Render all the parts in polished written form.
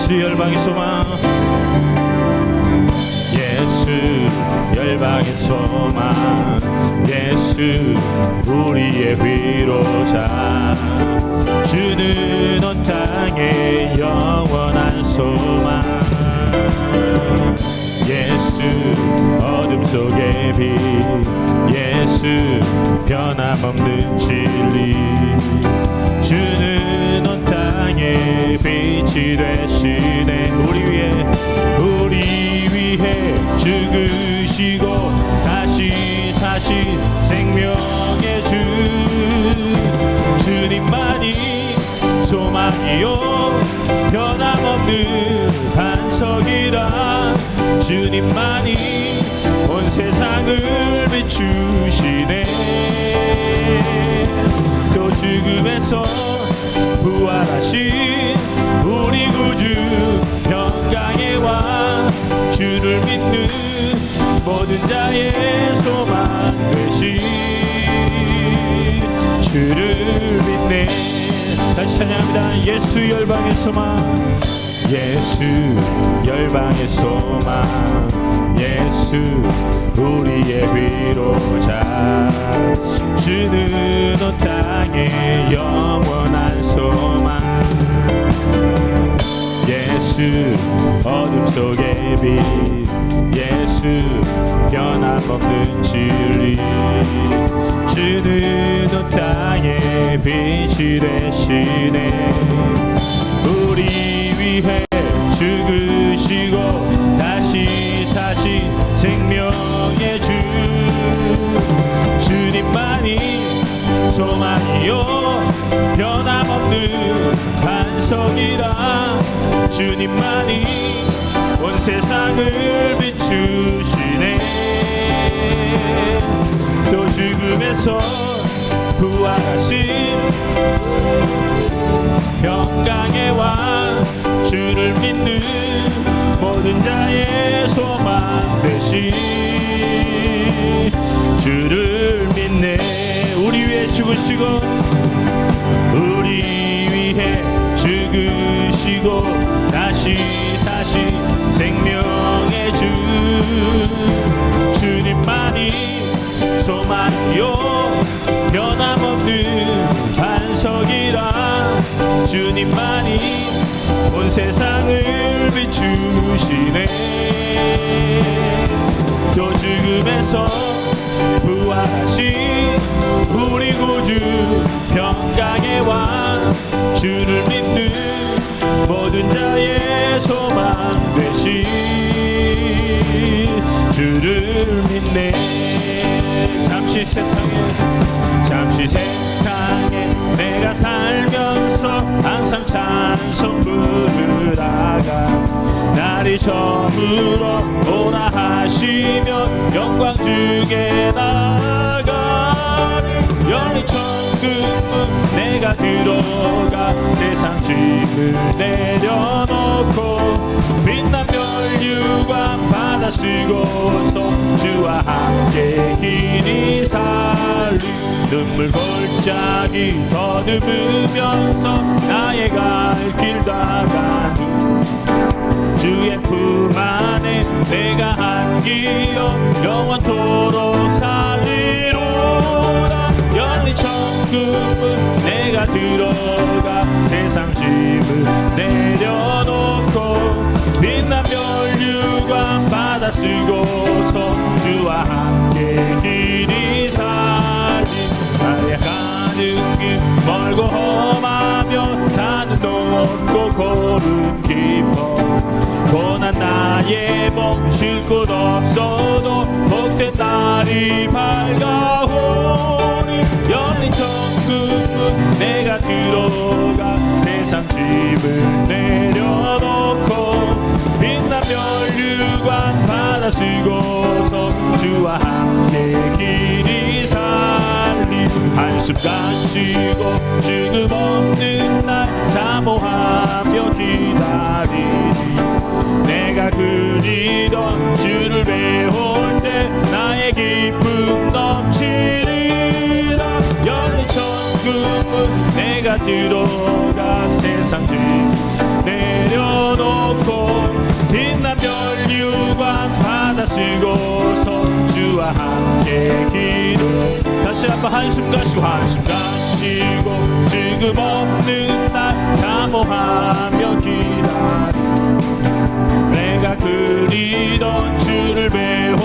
예수 열방의 소망, 예수 열방의 소망, 예수 우리의 위로자, 주는 온 땅의 영원한 소망, 예수 어둠 속의 빛, 예수 변함없는 진리, 주는 온 땅의 빛이 되시네. 우리 위해 죽으시고 다시 사신 생명의 주, 주님만이 소망이요 변함없는 반석이라, 주님만이 온 세상을 비추시네. 또 죽음에서 부활하신 우리 구주 평강의 왕, 주를 믿는 모든 자의 소망 되신 주를 믿네. 다시 찬양합니다. 예수 열방의 소망, 예수 열방의 소망, 예수 우리의 위로자, 주는 온 땅의 영원한 소망, 예수 어둠 속의 빛, 예수 변함없는 진리, 주는 온 땅의 빛이 되시네. 우리 위해 죽으시고 다시 사신 생명의 주, 주님만이 소망이요 변함없는 반석이라, 주님만이 온 세상을 비추시네. 또 죽음에서 부활하신 평강의 왕, 주를 믿는 모든 자의 소망 되신 주를 믿네. 우리 위해 죽으시고, 우리 위해 죽으시고 다시 사신 생명의 주, 주님만이 소망이요 변함없는 반석이라, 주님만이 온 세상을 비추시네. 또 죽음에서 부활하신 우리 구주 평강의 왕, 주를 믿는 모든 자의 소망 되신 주를 믿네. 잠시 세상에 내가 살면서 항상 찬송 부르다가 날이 저물어 오라 하시며 영광 주게 나가는 열린 천국문 내가 들어가 세상 짐을 내려놓고 빛난 멸류관 받아 쓰고서 주와 함께 길이 살리, 눈물 골짜기 더듬으면서 나의 갈 길 다가는 주의 품 안에 내가 안기어 영원토록 살리로다. 열린 천국문 내가 들어가 세상 짐을 내려놓고 빛난 멸류관 받아 쓰고서 주와 함께 길이 살리, 나의 가는 길 멀고 험하며 산은 높고 고름 깊어 고난 나의 복 쉴 곳 없어도 복된 날이 밝아오니, 열린 천국문 내가 들어가 세상 짐을 내려놓고 빛난 멸류관 받아 쓰고서 주와 함께 길이 살리, 한숨 가시고 죽음 없는 날 사모하며 기다리니, 내가 그리던 주를 배울 때 나의 기쁨 넘치리라. 열린 천국문 내가 들어가 세상 짐 내려놓고 함께 기도. 다시 한번 한숨 가시고 한숨 가시고 지금 없는 날 사모하며 기다려. 내가 그리던 주를 배울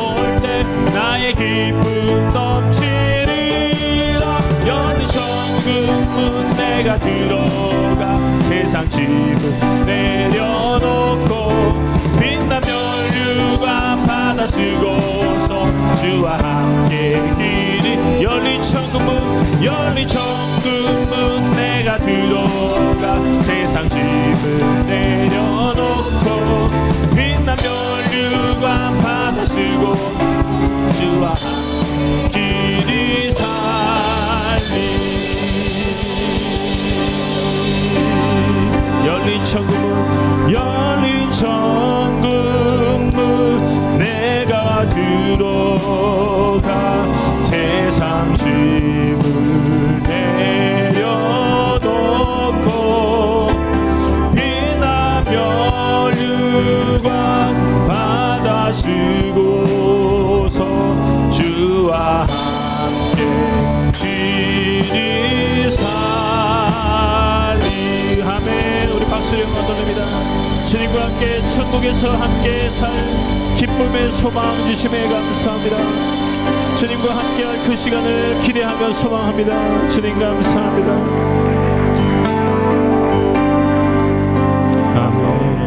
때 나의 기쁨 넘치리라. 열린 천국문 내가 들어가 세상 짐을 내려놓고 빛난 면류관 받아 쓰고서 주와 함께 길이. 열린 천국문 내가 들어가 세상 짐을 내려놓고 빛난 면류관 받아 쓰고 주와 길이 살리. 열린 천국문 내가 들어가 세상 짐을 내려놓고 빛난 면류관 받아 쓰고서 주와 함께 길이 살리. 아멘. 우리 박수를 건너립니다. 주님과 함께 천국에서 함께 살 기쁨의 소망 주심에 감사합니다. 주님과 함께할 그 시간을 기대하며 소망합니다. 주님 감사합니다. 아멘.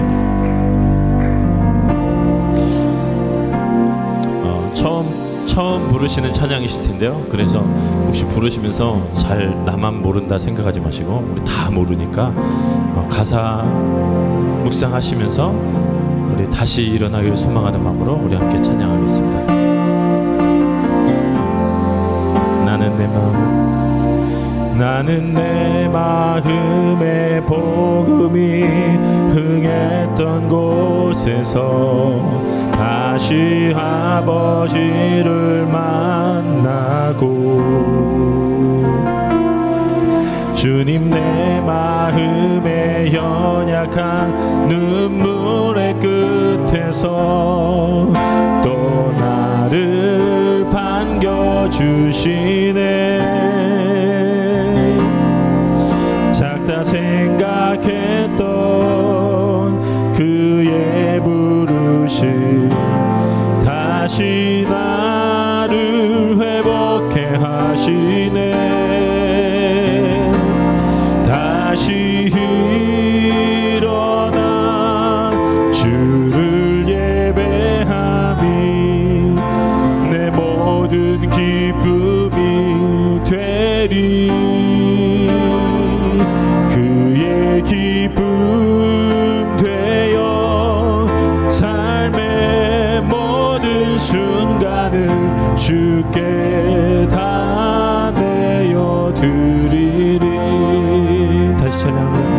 처음 부르시는 찬양이실 텐데요. 그래서 혹시 부르시면서 잘 나만 모른다 생각하지 마시고, 우리 다 모르니까 가사 묵상하시면서 우리 다시 일어나기를 소망하는 마음으로 우리 함께 찬양하겠습니다. 나는 내 마음의 복음이 흥했던 곳에서 다시 아버지를 만나고 주님 내 마음의 연약한 눈물의 끝에서 또 나를 반겨주시네. 작다 생각했던 그의 부르심 다시 나를 회복해 하시네. 다시 일어나 주를 예배함이 내 모든 기쁨이 되리. 그의 기쁨 되어 삶의 모든 순간을 주께 다 내어드리리. 다시 찬양합니다.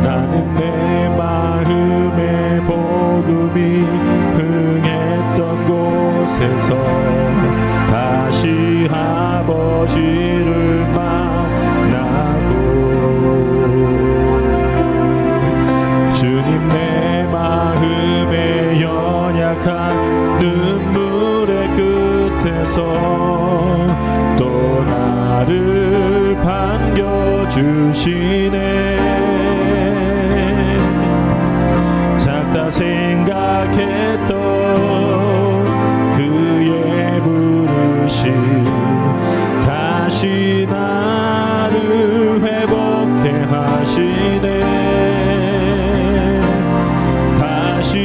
나는 내 마음의 복음이 흥했던 곳에서 다시 아버지를 만나고 주님 내 마음의 연약한 눈물의 끝에서 또 나를 반겨주시네. 작다 생각했던 그의 부르심 다시 나를 회복해 하시네. 다시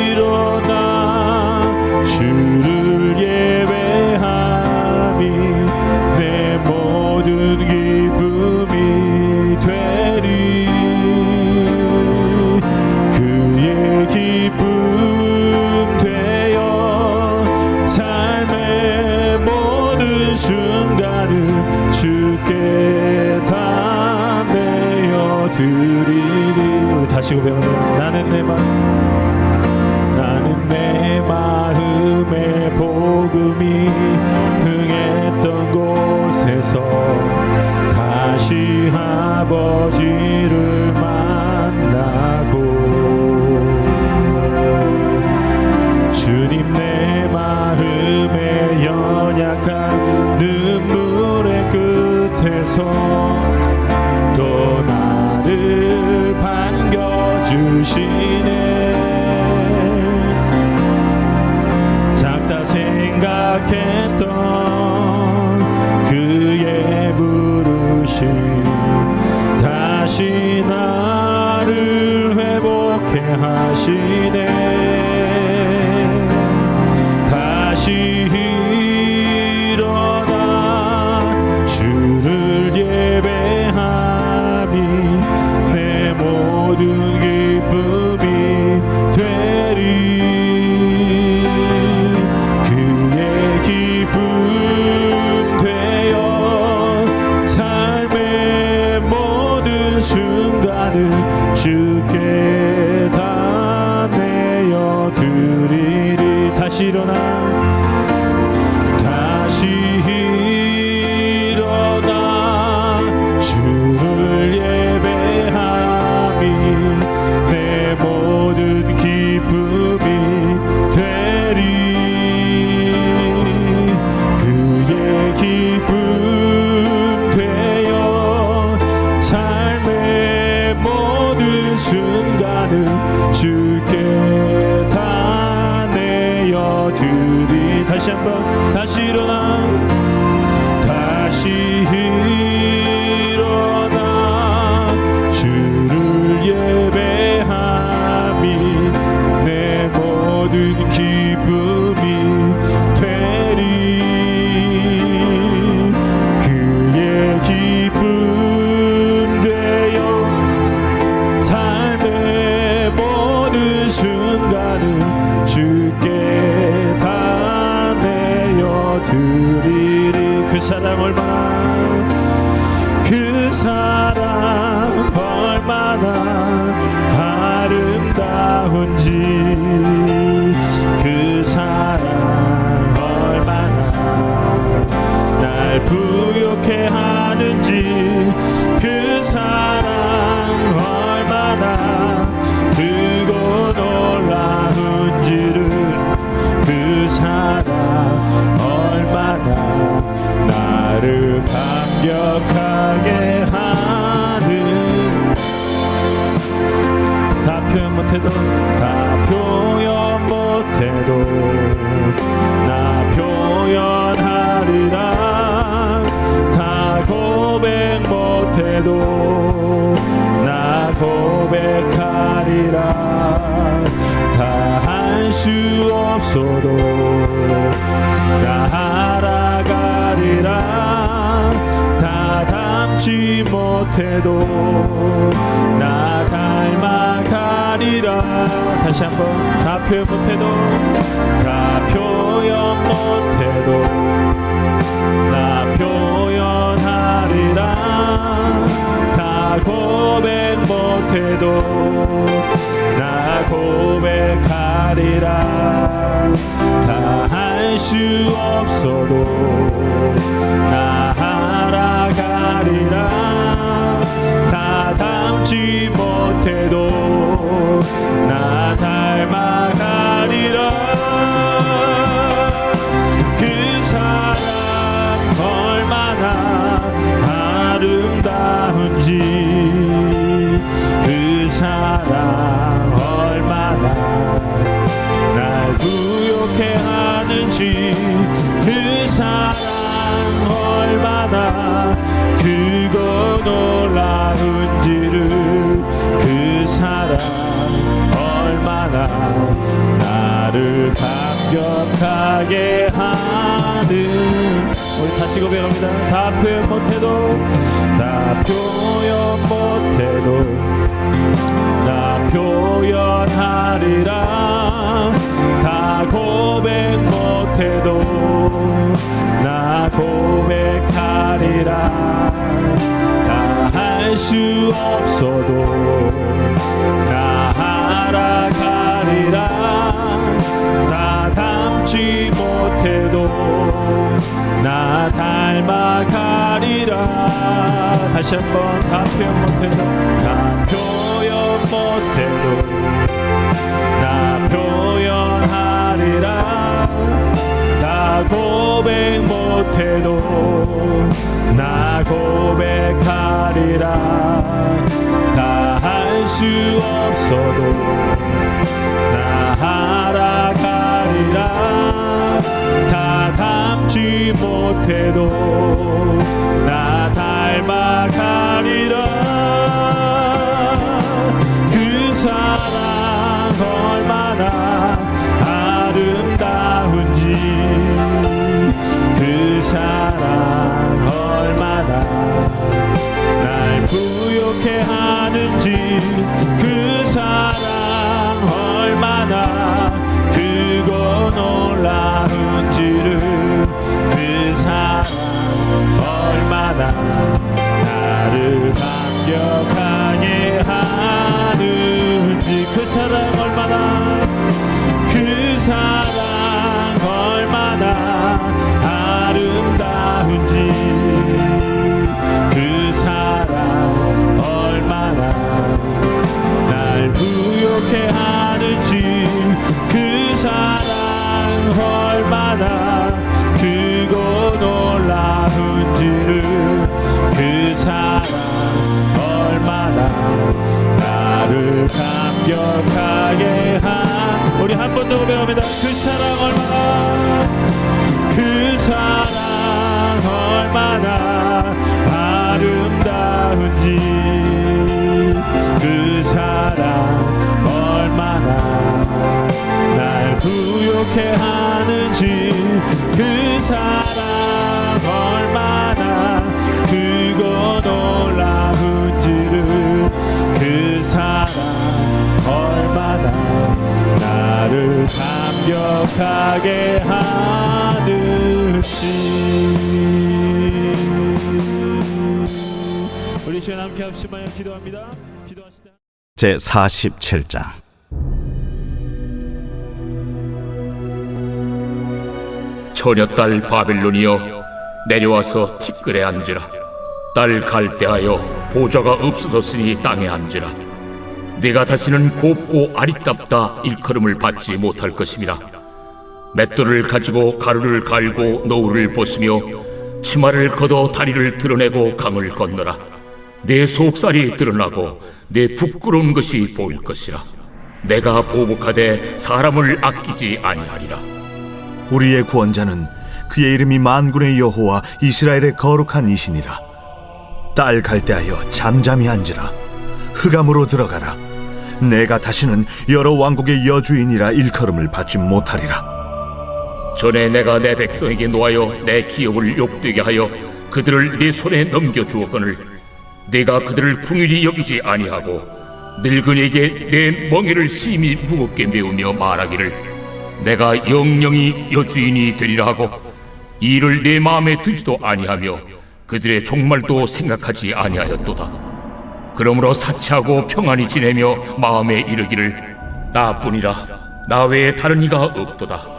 일어나 주를 예배함이 내 모든 기쁨이 되리. 그의 기쁨 되어 삶의 모든 순간을 주께 다 내어드리리. 다시 고백합니다. 나는 내 마음의 복음이 흥했던 곳에서 다시 아버지를 만나고 주님 내 눈물의 끝에서 또 나를 반겨주시네. 작다 생각했던 그의 부르심 다시 나를 회복해 하시네. 다시 일어나 주를 예배함이 내 모든 기쁨이 되리. 그의 기쁨 되어 삶의 모든 순간을 주께 다 내어드리리. 다시 일어나 주를 예배함이 내 모든 기쁨이 되리. 그의 기쁨 되어 삶의 모든 순간을 주께 다 내어드리. 다시 한번 다시 일어나 주를 예배함이 내 모든 기쁨이 되리. 그의 기쁨 되어 삶의 모든 순간을 주께 다 내어드리리. 그 사랑 얼마나 아름다운지, 그 사랑 얼마나 날 부욕해 하는지, 그 사랑 얼마나 크고 놀라운지를, 그 사랑 얼마나 나를 감격하게 하는. 다 표현 못해도 나 표현하리라. 다 고백 못해도 나 고백하리라. 다 할 수 없어도 나 알아가리라. 다 담지 못해도 나 닮아가리라. 다시 한번 다 표현 못해도 나 표현하리라. 다 고백 못해도 나 고백하리라. 다 할 수 없어도 나 알아가리라. 다 담지 못해도 나 닮아가리라. 그 사랑 얼마나 아름다운지, 그 사랑 얼마나 날 부욕해 하는지, 그 사랑 얼마나 크고 놀라운지를, 그 사랑 얼마나 나를 감격하게 하는. 우리 다시 고백합니다. 다 표현 못해도 나 표현하리라. 다 고백 못해도 나 고백하리라. 다 할 수 없어도 나 알아가리라. 다 담지 못해도 나 닮아가리라. 다시 한번 다 표현 못해도 나 표현하리라. 다 나 고백 못해도 나 고백하리라. 다 할 수 없어도 나 알아가리라. 다 닮지 못해도 나 닮아가리라. 그 사랑 얼마나 아름다운지, 그 사랑 얼마나 날 부욕해 하는지, 그 사랑 얼마나 크고 놀라운지를, 그 사랑 얼마나 나를 감격하게 하는지, 그 사랑 얼마나, 그 사랑 얼마나 아름다운지, 그 사랑 얼마나 날 부욕해 하는지, 그 사랑 얼마나 크고 놀라운지를, 그 사랑 얼마나 나를 감격하게 한, 우리 한 번 더 고백합니다. 그 사랑 얼마나, 그 사랑 얼마나 아름다운지, 그 사랑 얼마나 날 부욕해 하는지, 그 사랑 얼마나 크고 놀라운지를, 그 사랑 얼마나 나를 감격하게 하는지. 우리 시간 함께 합심하여 기도합니다. 기도하실 때 제 47장. 처녀딸 바빌론이여, 내려와서 티끌에 앉으라. 딸 갈대하여, 보좌가 없어졌으니 땅에 앉으라. 네가 다시는 곱고 아리답다 일컬음을 받지 못할 것임이라. 맷돌을 가지고 가루를 갈고 노울을 벗으며 치마를 걷어 다리를 드러내고 강을 건너라. 내 속살이 드러나고 내 부끄러운 것이 보일 것이라. 내가 보복하되 사람을 아끼지 아니하리라. 우리의 구원자는 그의 이름이 만군의 여호와 이스라엘의 거룩한 이시니라. 딸 갈대하여 잠잠히 앉으라. 흑암으로 들어가라. 내가 다시는 여러 왕국의 여주인이라 일컬음을 받지 못하리라. 전에 내가 내 백성에게 노하여 내 기업을 욕되게 하여 그들을 네 손에 넘겨주었거늘 네가 그들을 궁일이 여기지 아니하고 늙은이에게 내 멍에를 심히 무겁게 메우며 말하기를 내가 영영이 여주인이 되리라 하고 이 일을 내 마음에 두지도 아니하며 그들의 종말도 생각하지 아니하였도다. 그러므로 사치하고 평안히 지내며 마음에 이르기를 나뿐이라 나 외에 다른 이가 없도다.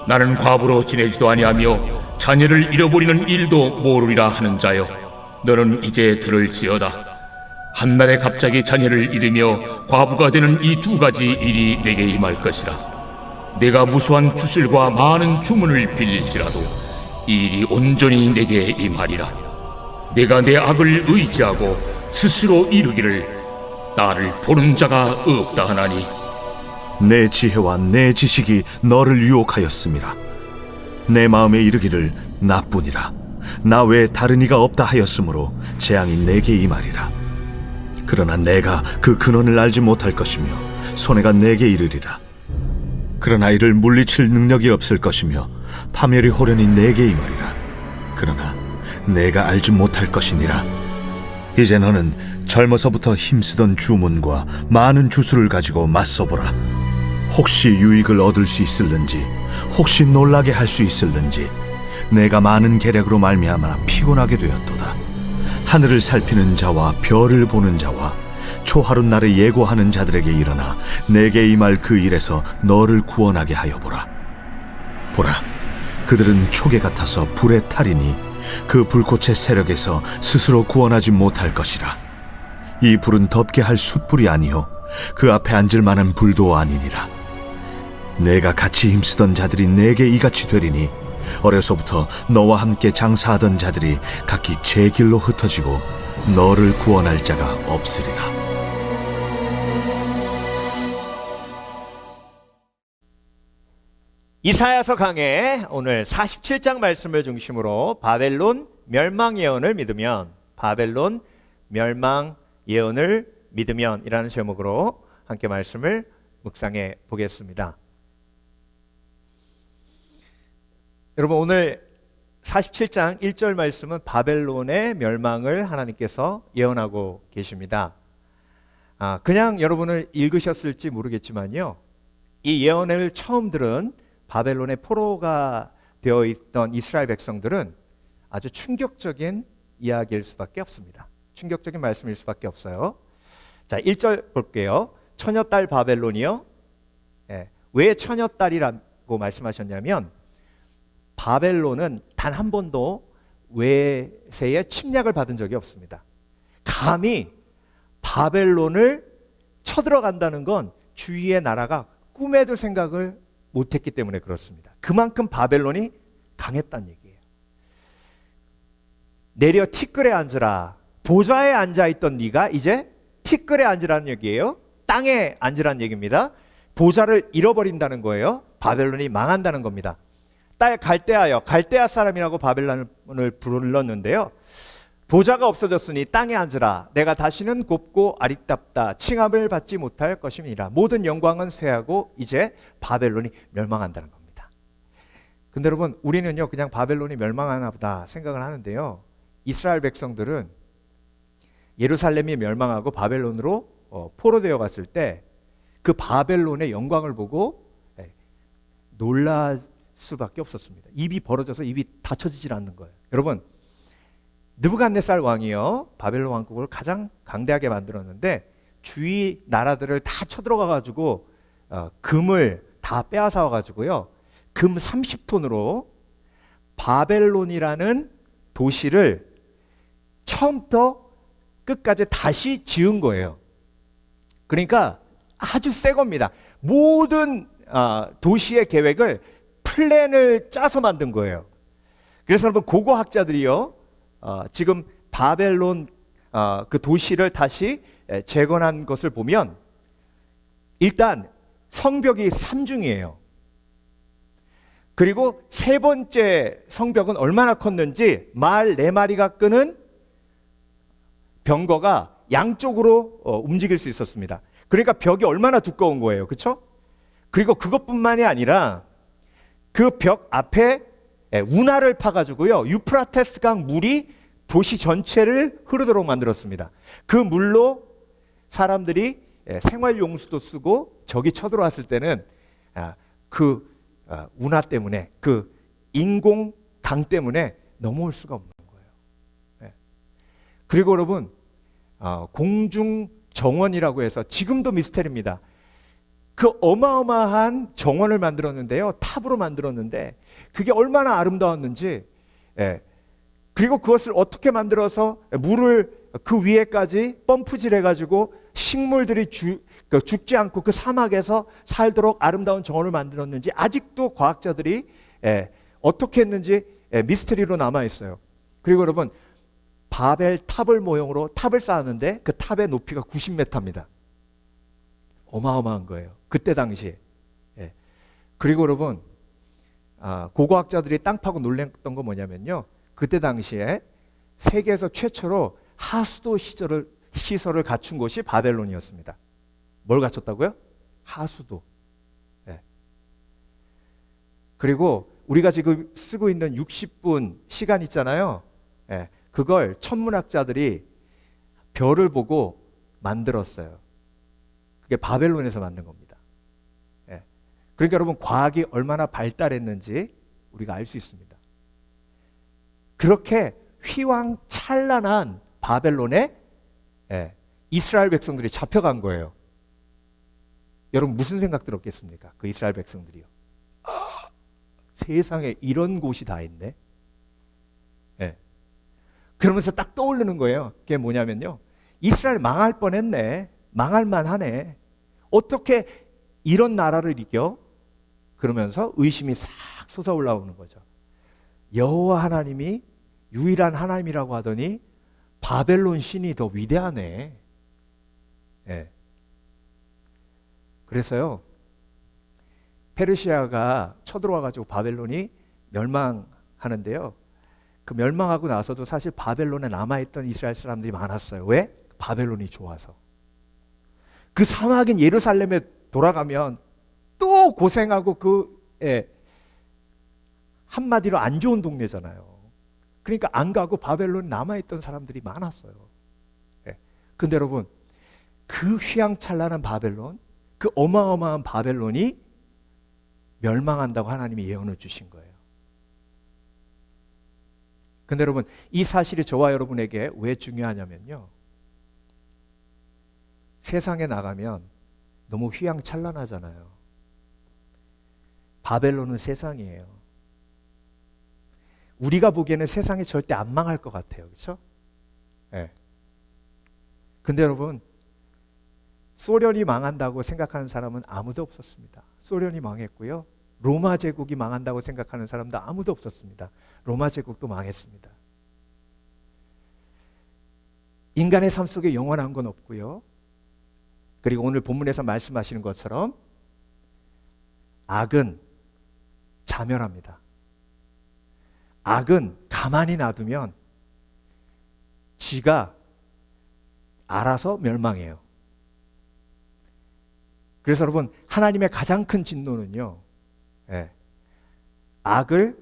나는 과부로 지내지도 아니하며 자녀를 잃어버리는 일도 모르리라 하는 자여, 너는 이제 들을지어다. 한날에 갑자기 자녀를 잃으며 과부가 되는 이 두 가지 일이 내게 임할 것이라. 내가 무수한 주실과 많은 주문을 빌릴지라도 이 일이 온전히 내게 임하리라. 내가 내 악을 의지하고 스스로 이르기를 나를 보는 자가 없다 하나니 내 지혜와 내 지식이 너를 유혹하였음이라. 내 마음에 이르기를 나뿐이라 나 외에 다른 이가 없다 하였으므로 재앙이 내게 임하리라. 그러나 내가 그 근원을 알지 못할 것이며 손해가 내게 이르리라. 그러나 이를 물리칠 능력이 없을 것이며 파멸이 호련히 내게 임하리라. 그러나 내가 알지 못할 것이니라. 이제 너는 젊어서부터 힘쓰던 주문과 많은 주술을 가지고 맞서보라. 혹시 유익을 얻을 수 있을는지, 혹시 놀라게 할 수 있을는지. 내가 많은 계략으로 말미암아 피곤하게 되었도다. 하늘을 살피는 자와 별을 보는 자와 초하룻날에 예고하는 자들에게 일어나 내게 임할 그 일에서 너를 구원하게 하여 보라. 보라, 그들은 초계 같아서 불에 타리니 그 불꽃의 세력에서 스스로 구원하지 못할 것이라. 이 불은 덮게 할 숯불이 아니요 그 앞에 앉을 만한 불도 아니니라. 내가 같이 힘쓰던 자들이 내게 이같이 되리니 어려서부터 너와 함께 장사하던 자들이 각기 제 길로 흩어지고 너를 구원할 자가 없으리라. 이사야서 강해 오늘 47장 말씀을 중심으로 바벨론 멸망 예언을 믿으면, 바벨론 멸망 예언을 믿으면 이라는 제목으로 함께 말씀을 묵상해 보겠습니다. 여러분, 오늘 47장 1절 말씀은 바벨론의 멸망을 하나님께서 예언하고 계십니다. 그냥 여러분을 읽으셨을지 모르겠지만요, 이 예언을 처음 들은 바벨론의 포로가 되어 있던 이스라엘 백성들은 아주 충격적인 이야기일 수밖에 없습니다. 충격적인 말씀일 수밖에 없어요. 자, 1절 볼게요. 처녀딸 바벨론이요. 왜 처녀딸이라고 말씀하셨냐면, 바벨론은 단 한 번도 외세의 침략을 받은 적이 없습니다. 감히 바벨론을 쳐들어간다는 건 주위의 나라가 꿈에도 생각을 못했기 때문에 그렇습니다. 그만큼 바벨론이 강했다는 얘기예요. 내려 티끌에 앉으라. 보좌에 앉아있던 네가 이제 티끌에 앉으라는 얘기예요. 땅에 앉으라는 얘기입니다. 보좌를 잃어버린다는 거예요. 바벨론이 망한다는 겁니다. 딸 갈대아여, 갈대아 사람이라고 바벨론을 불렀는데요, 보좌가 없어졌으니 땅에 앉으라. 내가 다시는 곱고 아리답다. 칭함을 받지 못할 것임이라. 모든 영광은 쇠하고 이제 바벨론이 멸망한다는 겁니다. 근데 여러분, 우리는요 그냥 바벨론이 멸망하나 보다 생각을 하는데요, 이스라엘 백성들은 예루살렘이 멸망하고 바벨론으로 포로되어 갔을 때 그 바벨론의 영광을 보고 놀랄 수밖에 없었습니다. 입이 벌어져서 입이 닫혀지질 않는 거예요. 여러분, 느부갓네살 왕이요 바벨론 왕국을 가장 강대하게 만들었는데 주위 나라들을 다 쳐들어가 가지고 금을 다 빼앗아 가지고요, 금 30톤으로 바벨론이라는 도시를 처음부터 끝까지 다시 지은 거예요. 그러니까 아주 새 겁니다. 모든 도시의 계획을, 플랜을 짜서 만든 거예요. 그래서 여러분, 고고학자들이요 지금 바벨론 그 도시를 다시 재건한 것을 보면, 일단 성벽이 3중이에요. 그리고 세 번째 성벽은 얼마나 컸는지, 말 4마리가 끄는 병거가 양쪽으로 움직일 수 있었습니다. 그러니까 벽이 얼마나 두꺼운 거예요. 그렇죠? 그리고 그것뿐만이 아니라 그 벽 앞에 운하를 파가지고요, 유프라테스 강 물이 도시 전체를 흐르도록 만들었습니다. 그 물로 사람들이 생활용수도 쓰고 적이 쳐들어왔을 때는 그 운하 때문에, 그 인공강 때문에 넘어올 수가 없는 거예요. 그리고 여러분, 공중 정원이라고 해서 지금도 미스테리입니다. 그 어마어마한 정원을 만들었는데요, 탑으로 만들었는데 그게 얼마나 아름다웠는지, 그리고 그것을 어떻게 만들어서 물을 그 위에까지 펌프질 해가지고 식물들이 죽지 않고 그 사막에서 살도록 아름다운 정원을 만들었는지 아직도 과학자들이 어떻게 했는지 미스테리로 남아있어요. 그리고 여러분, 바벨 탑을 모형으로 탑을 쌓았는데 그 탑의 높이가 90m입니다. 어마어마한 거예요, 그때 당시에. 그리고 여러분, 고고학자들이 땅 파고 놀랐던 건 뭐냐면요, 그때 당시에 세계에서 최초로 하수도 시설을 갖춘 곳이 바벨론이었습니다. 뭘 갖췄다고요? 하수도. 그리고 우리가 지금 쓰고 있는 60분 시간 있잖아요. 그걸 천문학자들이 별을 보고 만들었어요. 그게 바벨론에서 만든 겁니다. 그러니까 여러분, 과학이 얼마나 발달했는지 우리가 알 수 있습니다. 그렇게 휘황찬란한 바벨론에 이스라엘 백성들이 잡혀간 거예요. 여러분, 무슨 생각 들었겠습니까? 그 이스라엘 백성들이요. 세상에 이런 곳이 다 있네. 그러면서 딱 떠오르는 거예요. 그게 뭐냐면요, 이스라엘 망할 뻔했네. 망할 만하네. 어떻게 이런 나라를 이겨? 그러면서 의심이 싹 솟아 올라오는 거죠. 여호와 하나님이 유일한 하나님이라고 하더니 바벨론 신이 더 위대하네. 예. 그래서요, 페르시아가 쳐들어와가지고 바벨론이 멸망하는데요. 그 멸망하고 나서도 사실 바벨론에 남아있던 이스라엘 사람들이 많았어요. 왜? 바벨론이 좋아서. 그 사막인 예루살렘에 돌아가면 또 고생하고 한마디로 안 좋은 동네잖아요. 그러니까 안 가고 바벨론에 남아있던 사람들이 많았어요. 근데 여러분, 그 휘황찬란한 바벨론, 그 어마어마한 바벨론이 멸망한다고 하나님이 예언을 주신 거예요. 근데 여러분, 이 사실이 저와 여러분에게 왜 중요하냐면요, 세상에 나가면 너무 휘황찬란하잖아요. 바벨론은 세상이에요. 우리가 보기에는 세상이 절대 안 망할 것 같아요. 그렇죠? 네. 근데 여러분, 소련이 망한다고 생각하는 사람은 아무도 없었습니다. 소련이 망했고요. 로마 제국이 망한다고 생각하는 사람도 아무도 없었습니다. 로마 제국도 망했습니다. 인간의 삶 속에 영원한 건 없고요. 그리고 오늘 본문에서 말씀하시는 것처럼 악은 자멸합니다. 악은 가만히 놔두면 지가 알아서 멸망해요. 그래서 여러분, 하나님의 가장 큰 진노는요, 악을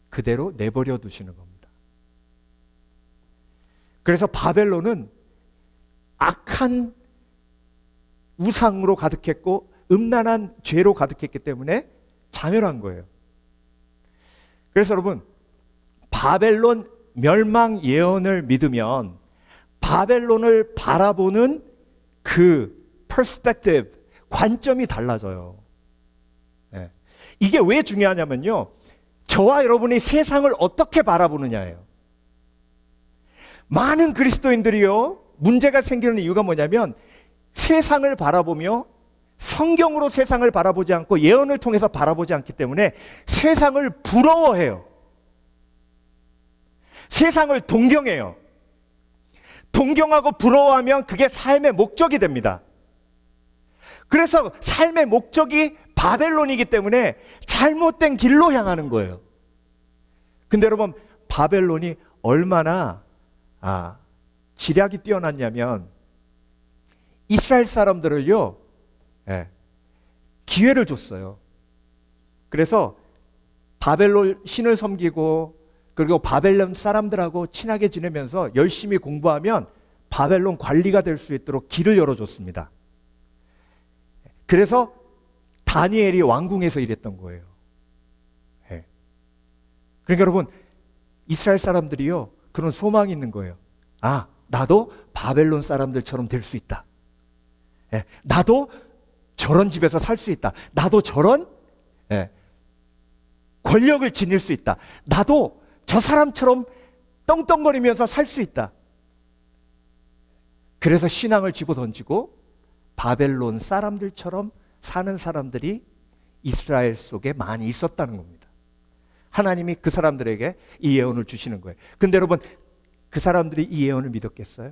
그대로 내버려 두시는 겁니다. 그래서 바벨론은 악한 우상으로 가득했고 음란한 죄로 가득했기 때문에 자멸한 거예요. 그래서 여러분, 바벨론 멸망 예언을 믿으면 바벨론을 바라보는 그 perspective, 관점이 달라져요. 이게 왜 중요하냐면요, 저와 여러분이 세상을 어떻게 바라보느냐예요. 많은 그리스도인들이요, 문제가 생기는 이유가 뭐냐면 세상을 바라보며 성경으로 세상을 바라보지 않고 예언을 통해서 바라보지 않기 때문에 세상을 부러워해요. 세상을 동경해요. 동경하고 부러워하면 그게 삶의 목적이 됩니다. 그래서 삶의 목적이 바벨론이기 때문에 잘못된 길로 향하는 거예요. 근데 여러분, 바벨론이 얼마나 지략이 뛰어났냐면 이스라엘 사람들을요, 기회를 줬어요. 그래서 바벨론 신을 섬기고 그리고 바벨론 사람들하고 친하게 지내면서 열심히 공부하면 바벨론 관리가 될 수 있도록 길을 열어줬습니다. 그래서 다니엘이 왕궁에서 일했던 거예요. 그러니까 여러분, 이스라엘 사람들이요, 그런 소망이 있는 거예요. 나도 바벨론 사람들처럼 될 수 있다. 나도 저런 집에서 살 수 있다. 나도 저런 권력을 지닐 수 있다. 나도 저 사람처럼 떵떵거리면서 살 수 있다. 그래서 신앙을 집어던지고 바벨론 사람들처럼 사는 사람들이 이스라엘 속에 많이 있었다는 겁니다. 하나님이 그 사람들에게 이 예언을 주시는 거예요. 근데 여러분, 그 사람들이 이 예언을 믿었겠어요?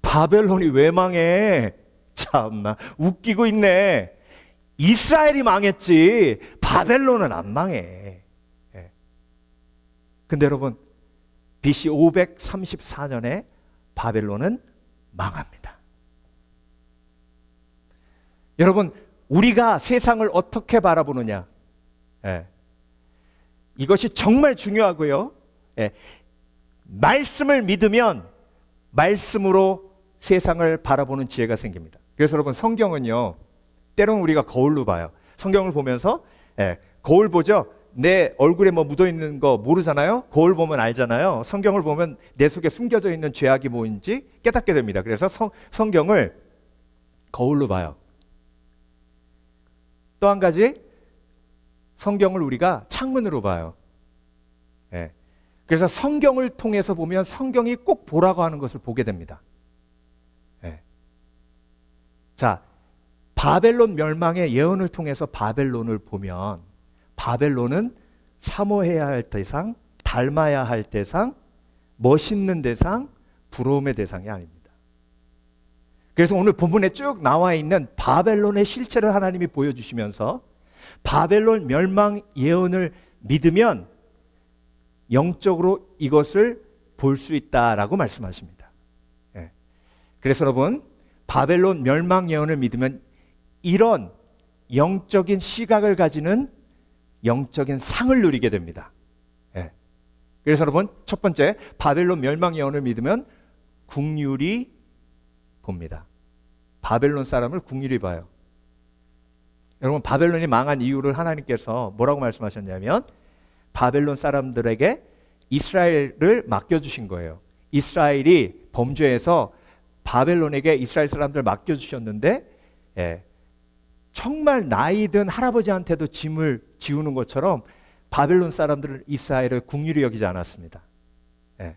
바벨론이 왜 망해? 참나, 웃기고 있네. 이스라엘이 망했지 바벨론은 안 망해. 근데 여러분, BC 534년에 바벨론은 망합니다. 여러분, 우리가 세상을 어떻게 바라보느냐, 이것이 정말 중요하고요. 말씀을 믿으면 말씀으로 세상을 바라보는 지혜가 생깁니다. 그래서 여러분, 성경은요, 때로는 우리가 거울로 봐요. 성경을 보면서 거울 보죠. 내 얼굴에 뭐 묻어있는 거 모르잖아요. 거울 보면 알잖아요. 성경을 보면 내 속에 숨겨져 있는 죄악이 뭐인지 깨닫게 됩니다. 그래서 성경을 거울로 봐요. 또 한 가지, 성경을 우리가 창문으로 봐요. 그래서 성경을 통해서 보면 성경이 꼭 보라고 하는 것을 보게 됩니다. 자, 바벨론 멸망의 예언을 통해서 바벨론을 보면 바벨론은 사모해야 할 대상, 닮아야 할 대상, 멋있는 대상, 부러움의 대상이 아닙니다. 그래서 오늘 본문에 쭉 나와 있는 바벨론의 실체를 하나님이 보여주시면서 바벨론 멸망 예언을 믿으면 영적으로 이것을 볼 수 있다라고 말씀하십니다. 예. 그래서 여러분, 바벨론 멸망 예언을 믿으면 이런 영적인 시각을 가지는 영적인 상을 누리게 됩니다. 예. 그래서 여러분, 첫 번째, 바벨론 멸망 예언을 믿으면 국률이 봅니다. 바벨론 사람을 국률이 봐요. 여러분, 바벨론이 망한 이유를 하나님께서 뭐라고 말씀하셨냐면 바벨론 사람들에게 이스라엘을 맡겨주신 거예요. 이스라엘이 범죄해서 바벨론에게 이스라엘 사람들 맡겨주셨는데, 예, 정말 나이 든 할아버지한테도 짐을 지우는 것처럼 바벨론 사람들은 이스라엘을 국률이 여기지 않았습니다. 예.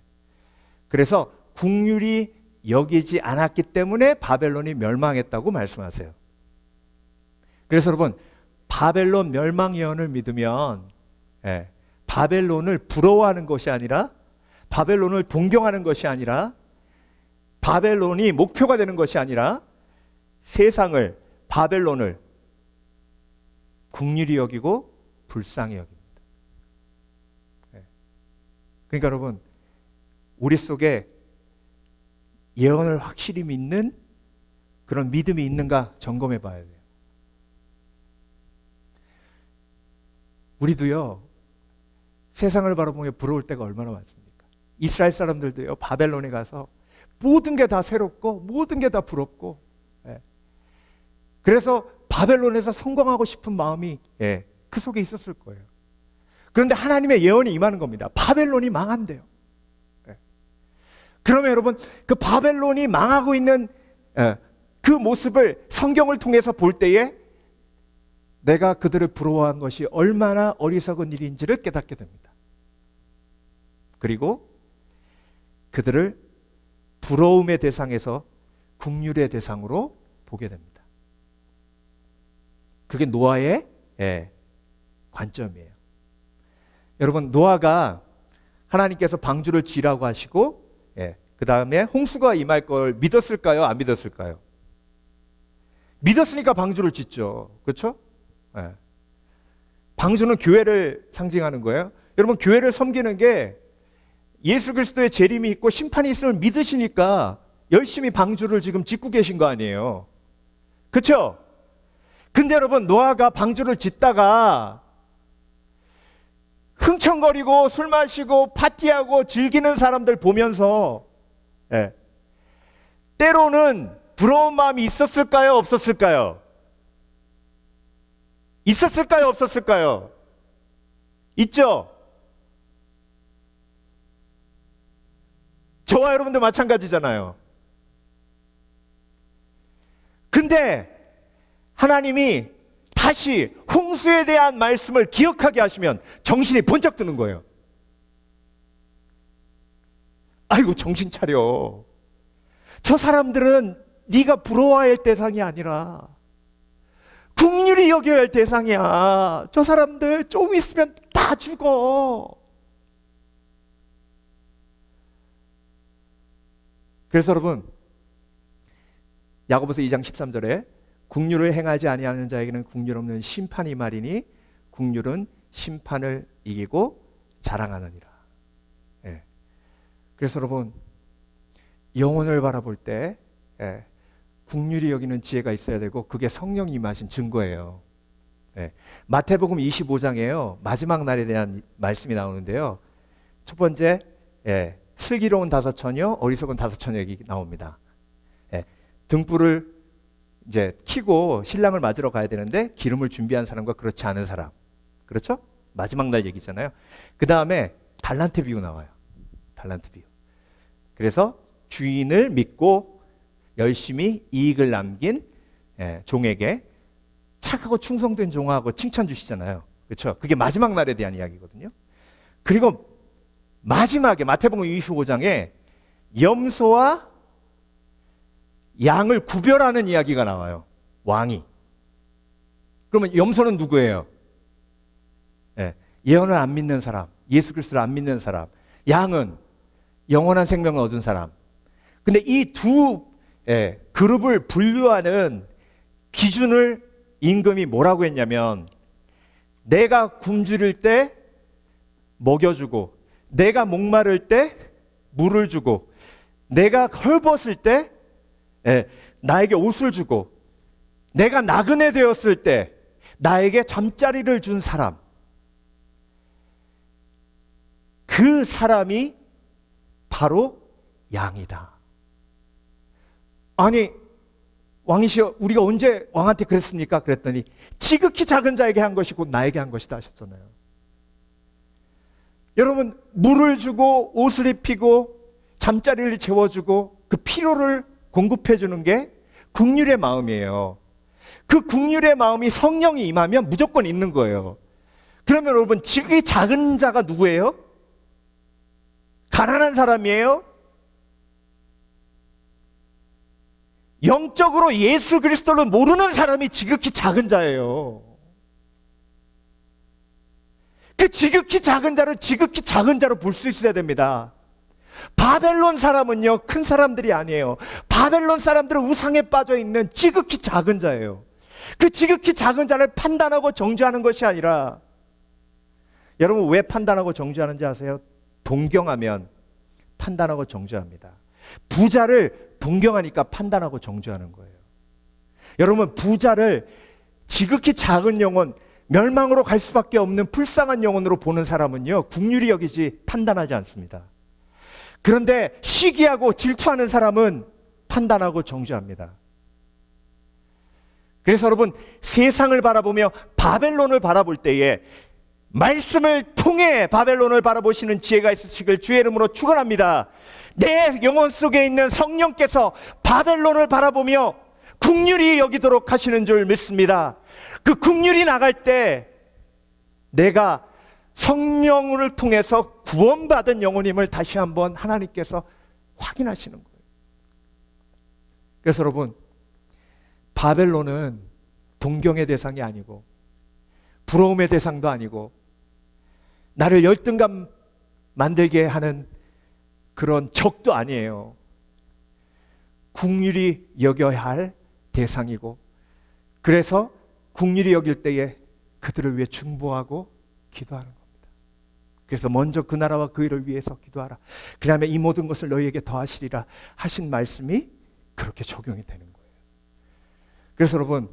그래서 국률이 여기지 않았기 때문에 바벨론이 멸망했다고 말씀하세요. 그래서 여러분, 바벨론 멸망 예언을 믿으면, 예, 바벨론을 부러워하는 것이 아니라, 바벨론을 동경하는 것이 아니라, 바벨론이 목표가 되는 것이 아니라 세상을, 바벨론을 긍휼히 여기고 불쌍히 여깁니다. 예. 그러니까 여러분, 우리 속에 예언을 확실히 믿는 그런 믿음이 있는가 점검해 봐야 돼요. 우리도요, 세상을 바라보며 부러울 때가 얼마나 많습니까? 이스라엘 사람들도요, 바벨론에 가서 모든 게 다 새롭고 모든 게 다 부럽고, 예. 그래서 바벨론에서 성공하고 싶은 마음이, 예, 그 속에 있었을 거예요. 그런데 하나님의 예언이 임하는 겁니다. 바벨론이 망한대요. 예. 그러면 여러분, 그 바벨론이 망하고 있는, 예, 그 모습을 성경을 통해서 볼 때에 내가 그들을 부러워한 것이 얼마나 어리석은 일인지를 깨닫게 됩니다. 그리고 그들을 부러움의 대상에서 긍휼의 대상으로 보게 됩니다. 그게 노아의, 예, 관점이에요. 여러분, 노아가 하나님께서 방주를 지라고 하시고, 예, 그 다음에 홍수가 임할 걸 믿었을까요? 안 믿었을까요? 믿었으니까 방주를 짓죠. 그렇죠? 예. 방주는 교회를 상징하는 거예요. 여러분, 교회를 섬기는 게 예수 그리스도의 재림이 있고 심판이 있음을 믿으시니까 열심히 방주를 지금 짓고 계신 거 아니에요. 그렇죠? 근데 여러분, 노아가 방주를 짓다가 흥청거리고 술 마시고 파티하고 즐기는 사람들 보면서, 예, 때로는 부러운 마음이 있었을까요? 없었을까요? 있었을까요? 없었을까요? 있죠? 저와 여러분들 마찬가지잖아요. 근데 하나님이 다시 홍수에 대한 말씀을 기억하게 하시면 정신이 번쩍 드는 거예요. 아이고, 정신 차려. 저 사람들은 네가 부러워할 대상이 아니라 긍휼히 여겨야 할 대상이야. 저 사람들 좀 있으면 다 죽어. 그래서 여러분, 야고보서 2장 13절에 긍휼을 행하지 아니하는 자에게는 긍휼 없는 심판이 말이니 긍휼은 심판을 이기고 자랑하느니라. 예. 그래서 여러분, 영혼을 바라볼 때, 예, 긍휼히 여기는 지혜가 있어야 되고 그게 성령이 임하신 증거예요. 예. 마태복음 25장에요, 마지막 날에 대한 말씀이 나오는데요. 첫 번째, 예, 슬기로운 다섯 처녀, 어리석은 다섯 처녀 얘기 나옵니다. 예. 등불을 이제 켜고 신랑을 맞으러 가야 되는데 기름을 준비한 사람과 그렇지 않은 사람, 그렇죠? 마지막 날 얘기잖아요. 그 다음에 달란트 비유 나와요. 달란트 비유. 그래서 주인을 믿고 열심히 이익을 남긴, 예, 종에게 착하고 충성된 종하고 칭찬 주시잖아요. 그렇죠? 그게 마지막 날에 대한 이야기거든요. 그리고 마지막에 마태복음 25장에 염소와 양을 구별하는 이야기가 나와요. 왕이. 그러면 염소는 누구예요? 예, 예언을 안 믿는 사람, 예수 그리스도를 안 믿는 사람, 양은 영원한 생명을 얻은 사람. 근데 이 두 그룹을 분류하는 기준을 임금이 뭐라고 했냐면, 내가 굶주릴 때 먹여주고, 내가 목마를 때 물을 주고, 내가 헐벗을 때 나에게 옷을 주고, 내가 나그네 되었을 때 나에게 잠자리를 준 사람, 그 사람이 바로 양이다. 아니, 왕이시여, 우리가 언제 왕한테 그랬습니까? 그랬더니 지극히 작은 자에게 한 것이 곧 나에게 한 것이다 하셨잖아요. 여러분, 물을 주고 옷을 입히고 잠자리를 채워주고 그 필요를 공급해 주는 게 긍휼의 마음이에요. 그 긍휼의 마음이 성령이 임하면 무조건 있는 거예요. 그러면 여러분, 지극히 작은 자가 누구예요? 가난한 사람이에요? 영적으로 예수 그리스도를 모르는 사람이 지극히 작은 자예요. 그 지극히 작은 자를 지극히 작은 자로 볼 수 있어야 됩니다. 바벨론 사람은요, 큰 사람들이 아니에요. 바벨론 사람들은 우상에 빠져 있는 지극히 작은 자예요. 그 지극히 작은 자를 판단하고 정죄하는 것이 아니라, 여러분 왜 판단하고 정죄하는지 아세요? 동경하면 판단하고 정죄합니다. 부자를 동경하니까 판단하고 정죄하는 거예요. 여러분, 부자를 지극히 작은 영혼, 멸망으로 갈 수밖에 없는 불쌍한 영혼으로 보는 사람은요, 긍휼히 여기지 판단하지 않습니다. 그런데 시기하고 질투하는 사람은 판단하고 정죄합니다. 그래서 여러분, 세상을 바라보며 바벨론을 바라볼 때에 말씀을 통해 바벨론을 바라보시는 지혜가 있으시길 주의 이름으로 축원합니다. 내 영혼 속에 있는 성령께서 바벨론을 바라보며 긍휼히 여기도록 하시는 줄 믿습니다. 그 긍휼이 나갈 때 내가 성령을 통해서 구원받은 영혼임을 다시 한번 하나님께서 확인하시는 거예요. 그래서 여러분, 바벨론은 동경의 대상이 아니고 부러움의 대상도 아니고 나를 열등감 만들게 하는 그런 적도 아니에요. 긍휼히 여겨야 할 대상이고, 그래서 긍휼히 여길 때에 그들을 위해 중보하고 기도하는 겁니다. 그래서 먼저 그 나라와 그 일을 위해서 기도하라. 그러면 이 모든 것을 너희에게 더하시리라 하신 말씀이 그렇게 적용이 되는 거예요. 그래서 여러분,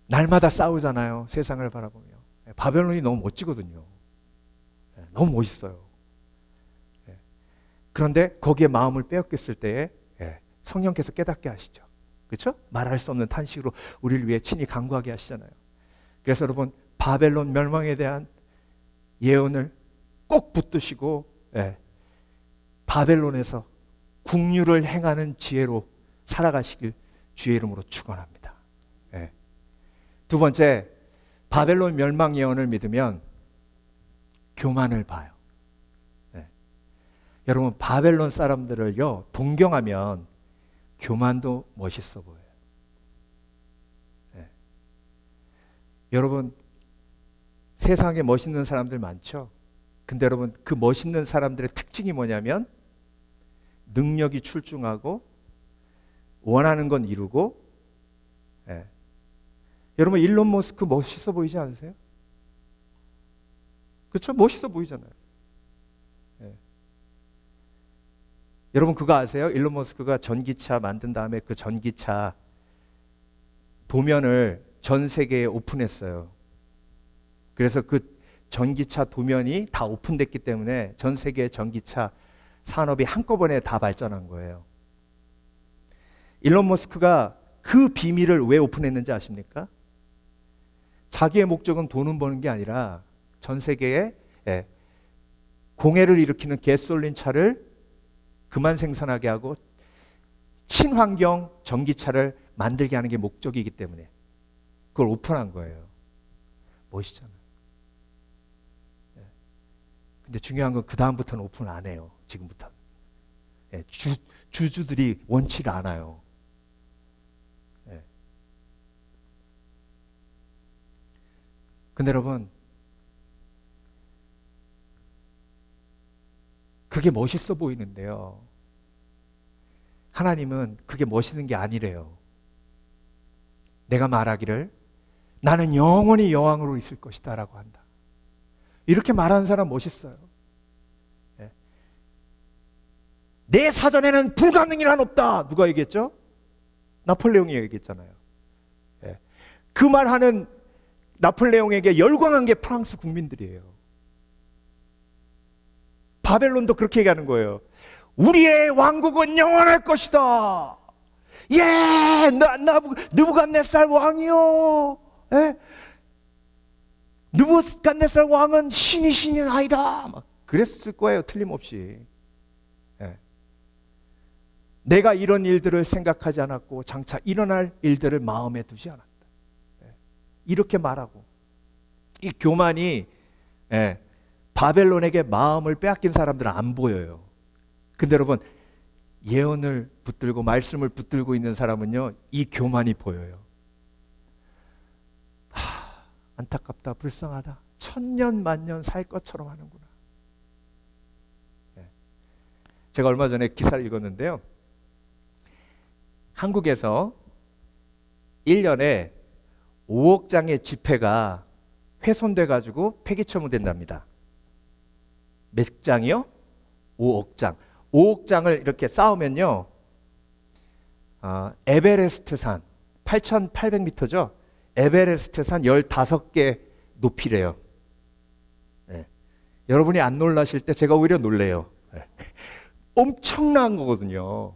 날마다 싸우잖아요. 세상을 바라보며. 바벨론이 너무 멋지거든요. 너무 멋있어요. 그런데 거기에 마음을 빼앗겼을 때에 성령께서 깨닫게 하시죠. 그렇죠? 말할 수 없는 탄식으로 우리를 위해 친히 간구하게 하시잖아요. 그래서 여러분, 바벨론 멸망에 대한 예언을 꼭 붙드시고 바벨론에서 긍휼을 행하는 지혜로 살아가시길 주의 이름으로 축원합니다. 두 번째, 바벨론 멸망 예언을 믿으면 교만을 봐요. 여러분, 바벨론 사람들을요 동경하면 교만도 멋있어 보여요. 여러분, 세상에 멋있는 사람들 많죠? 근데 여러분, 그 멋있는 사람들의 특징이 뭐냐면 능력이 출중하고 원하는 건 이루고. 여러분, 일론 머스크 멋있어 보이지 않으세요? 그렇죠? 멋있어 보이잖아요. 여러분, 그거 아세요? 일론 머스크가 전기차 만든 다음에 그 전기차 도면을 전 세계에 오픈했어요. 그래서 그 전기차 도면이 다 오픈됐기 때문에 전 세계 전기차 산업이 한꺼번에 다 발전한 거예요. 일론 머스크가 그 비밀을 왜 오픈했는지 아십니까? 자기의 목적은 돈을 버는 게 아니라 전 세계에 공해를 일으키는 가솔린 차를 그만 생산하게 하고 친환경 전기차를 만들게 하는 게 목적이기 때문에 그걸 오픈한 거예요. 멋있잖아요. 근데 중요한 건 그 다음부터는 오픈 안 해요. 지금부터. 주주들이 원치를 않아요. 근데 여러분, 그게 멋있어 보이는데요. 하나님은 그게 멋있는 게 아니래요. 내가 말하기를 나는 영원히 여왕으로 있을 것이다 라고 한다. 이렇게 말하는 사람 멋있어요. 예. 내 사전에는 불가능이란 없다. 누가 얘기했죠? 나폴레옹이 얘기했잖아요. 예. 그 말하는 나폴레옹에게 열광한 게 프랑스 국민들이에요. 바벨론도 그렇게 얘기하는 거예요. 우리의 왕국은 영원할 것이다. 예, 느부갓네살 왕이요. 예? 느부갓네살 왕은 신인 아이다. 막 그랬을 거예요, 틀림없이. 예. 내가 이런 일들을 생각하지 않았고 장차 일어날 일들을 마음에 두지 않았다. 예. 이렇게 말하고 이 교만이 예, 바벨론에게 마음을 빼앗긴 사람들은 안 보여요. 근데 여러분, 예언을 붙들고 말씀을 붙들고 있는 사람은요, 이 교만이 보여요. 안타깝다, 불쌍하다. 천년 만년 살 것처럼 하는구나. 네. 제가 얼마 전에 기사를 읽었는데요. 한국에서 1년에 5억 장의 지폐가 훼손돼 가지고 폐기 처분된답니다. 몇 장이요? 5억 장. 5억 장을 이렇게 쌓으면요, 에베레스트산 8,800m죠. 에베레스트산 15개 높이래요. 네. 여러분이 안 놀라실 때 제가 오히려 놀래요. 네. 엄청난 거거든요.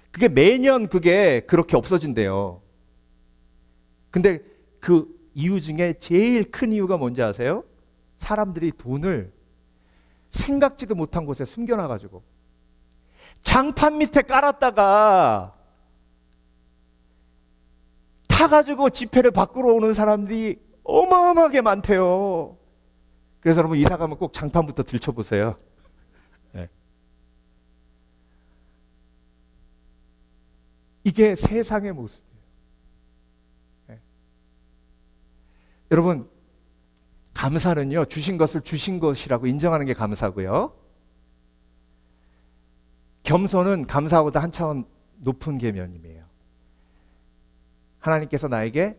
그게 매년 그게 그렇게 없어진대요. 근데 그 이유 중에 제일 큰 이유가 뭔지 아세요? 사람들이 돈을 생각지도 못한 곳에 숨겨놔가지고 장판 밑에 깔았다가 타가지고 지폐를 밖으로 오는 사람들이 어마어마하게 많대요. 그래서 여러분, 이사 가면 꼭 장판부터 들춰보세요. 네. 이게 세상의 모습이에요. 네. 여러분, 감사는요, 주신 것을 주신 것이라고 인정하는 게 감사고요. 겸손은 감사보다 한 차원 높은 계명이에요. 하나님께서 나에게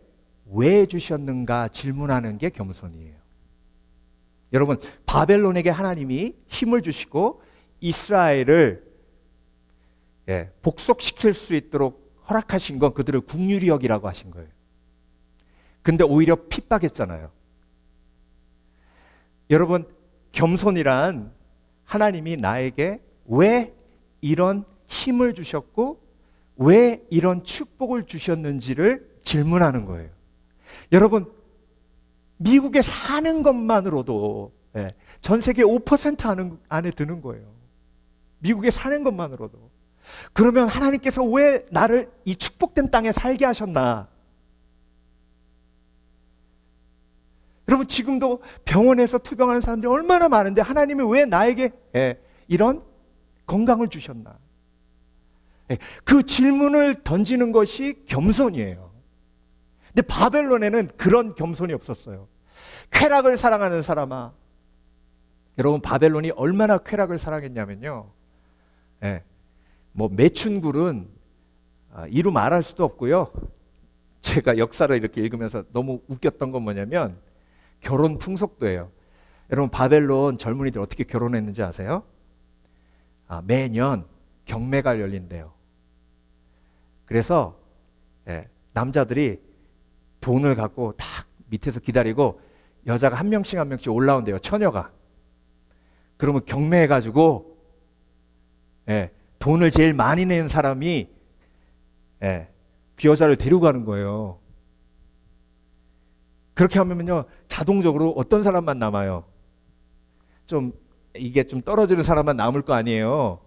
왜 주셨는가 질문하는 게 겸손이에요. 여러분, 바벨론에게 하나님이 힘을 주시고 이스라엘을 복속시킬 수 있도록 허락하신 건 그들을 국률이 여기라고 하신 거예요. 근데 오히려 핍박했잖아요. 여러분, 겸손이란 하나님이 나에게 왜 이런 힘을 주셨고 왜 이런 축복을 주셨는지를 질문하는 거예요. 여러분, 미국에 사는 것만으로도 전 세계 5% 안에 드는 거예요. 미국에 사는 것만으로도. 그러면 하나님께서 왜 나를 이 축복된 땅에 살게 하셨나? 여러분, 지금도 병원에서 투병하는 사람들이 얼마나 많은데 하나님이 왜 나에게 이런 건강을 주셨나? 그 질문을 던지는 것이 겸손이에요. 근데 바벨론에는 그런 겸손이 없었어요. 쾌락을 사랑하는 사람아. 여러분, 바벨론이 얼마나 쾌락을 사랑했냐면요, 뭐 매춘굴은 이루 말할 수도 없고요. 제가 역사를 이렇게 읽으면서 너무 웃겼던 건 뭐냐면 결혼 풍속도예요. 여러분, 바벨론 젊은이들 어떻게 결혼했는지 아세요? 매년 경매가 열린대요. 그래서 남자들이 돈을 갖고 딱 밑에서 기다리고 여자가 한 명씩 한 명씩 올라온대요. 처녀가. 그러면 경매해가지고 돈을 제일 많이 낸 사람이 그 여자를 데리고 가는 거예요. 그렇게 하면요, 자동적으로 어떤 사람만 남아요? 이게 좀 떨어지는 사람만 남을 거 아니에요.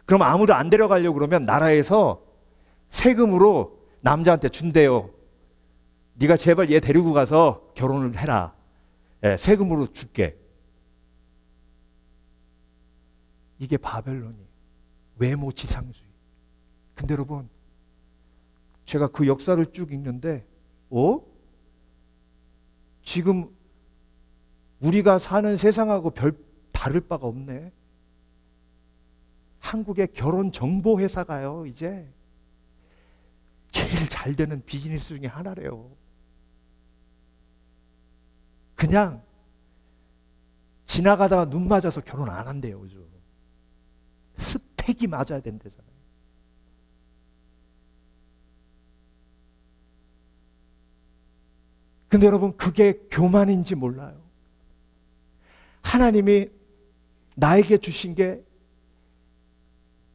그럼 아무도 안 데려가려고 그러면 나라에서 세금으로 남자한테 준대요. 네가 제발 얘 데리고 가서 결혼을 해라. 세금으로 줄게. 이게 바벨론이 외모 지상주의. 근데 여러분, 제가 그 역사를 쭉 읽는데 지금 우리가 사는 세상하고 별 다를 바가 없네. 한국의 결혼 정보 회사가요, 이제 제일 잘 되는 비즈니스 중에 하나래요. 그냥 지나가다가 눈 맞아서 결혼 안 한대요, 요즘. 스펙이 맞아야 된대잖아요. 근데 여러분, 그게 교만인지 몰라요. 하나님이 나에게 주신 게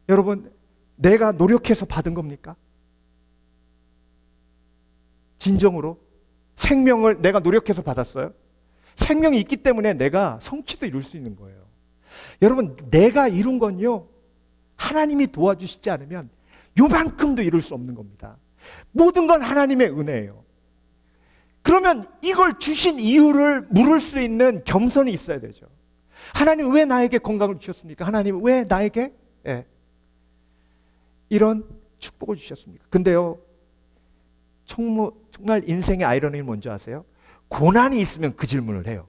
여러분, 내가 노력해서 받은 겁니까? 진정으로 생명을 내가 노력해서 받았어요? 생명이 있기 때문에 내가 성취도 이룰 수 있는 거예요. 여러분, 내가 이룬 건요, 하나님이 도와주시지 않으면 요만큼도 이룰 수 없는 겁니다. 모든 건 하나님의 은혜예요. 그러면 이걸 주신 이유를 물을 수 있는 겸손이 있어야 되죠. 하나님 왜 나에게 건강을 주셨습니까? 하나님 왜 나에게 이런 축복을 주셨습니까? 근데요, 정말 인생의 아이러니는 뭔지 아세요? 고난이 있으면 그 질문을 해요.